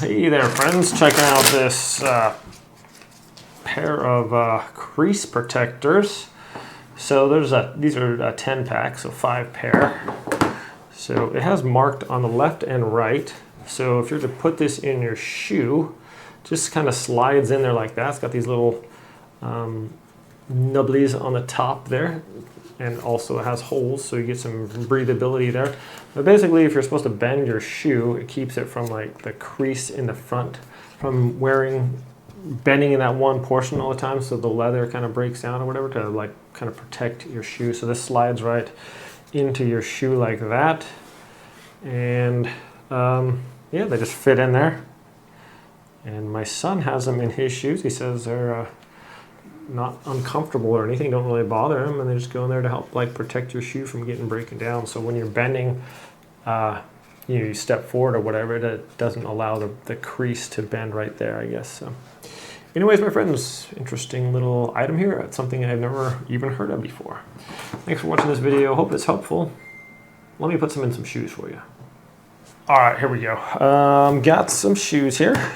Hey there friends, checking out this pair of crease protectors. So these are a 10 pack, so 5 pair. So it has marked on the left and right. So if you're to put this in your shoe, just kind of slides in there like that. It's got these little nubblies on the top there, and also it has holes, so you get some breathability there. But basically, if you're supposed to bend your shoe, it keeps it from like the crease in the front from bending in that one portion all the time, so the leather kind of breaks down or whatever, to like kind of protect your shoe. So this slides right into your shoe like that, and yeah, they just fit in there. And my son has them in his shoes. He says they're not uncomfortable or anything, don't really bother him, and they just go in there to help like protect your shoe from getting breaking down. So when you're bending, you step forward or whatever, it doesn't allow the crease to bend right there, I guess. So anyways, my friends, interesting little item here. It's something I've never even heard of before. Thanks for watching this video. Hope it's helpful. Let me put some in some shoes for you. All right, here we go. Got some shoes here.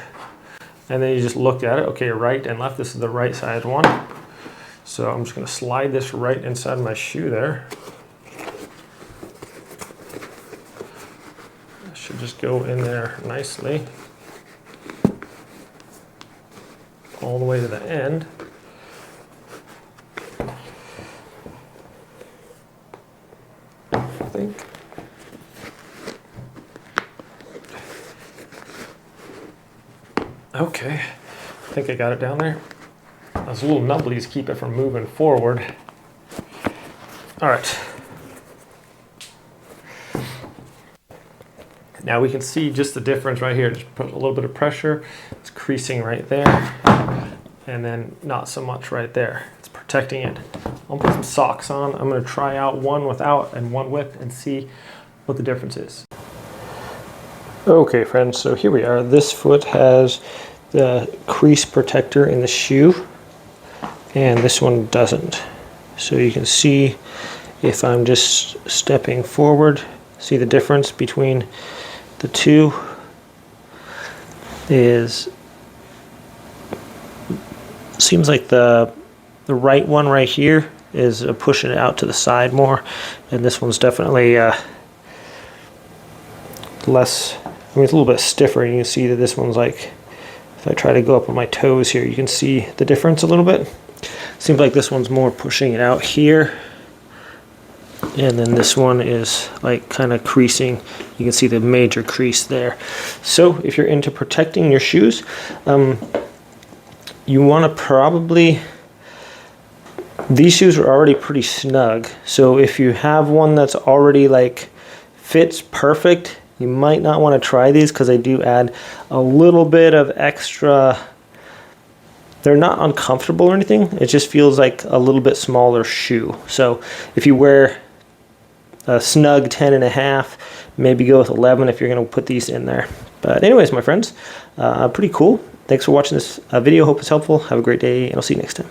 And then you just look at it, okay, right and left. This is the right side one. So I'm just gonna slide this right inside my shoe there. It should just go in there nicely. All the way to the end. I think. Okay, I think I got it down there. Those little nubblies keep it from moving forward. All right. Now we can see just the difference right here. Just put a little bit of pressure. It's creasing right there. And then not so much right there. It's protecting it. I'll put some socks on. I'm gonna try out one without and one with and see what the difference is. Okay friends, so here we are. This foot has the crease protector in the shoe, and this one doesn't. So you can see if I'm just stepping forward, see the difference between the two is, seems like the right one right here is pushing it out to the side more, and this one's definitely less. I mean, it's a little bit stiffer. You can see that this one's like, if I try to go up on my toes here, you can see the difference a little bit. Seems like this one's more pushing it out here, and then this one is like kind of creasing. You can see the major crease there. So if you're into protecting your shoes, you want to probably, these shoes are already pretty snug. So if you have one that's already like fits perfect, you might not want to try these because they do add a little bit of extra. They're not uncomfortable or anything. It just feels like a little bit smaller shoe. So if you wear a snug 10.5, maybe go with 11 if you're going to put these in there. But anyways, my friends, pretty cool. Thanks for watching this video. Hope it's helpful. Have a great day, and I'll see you next time.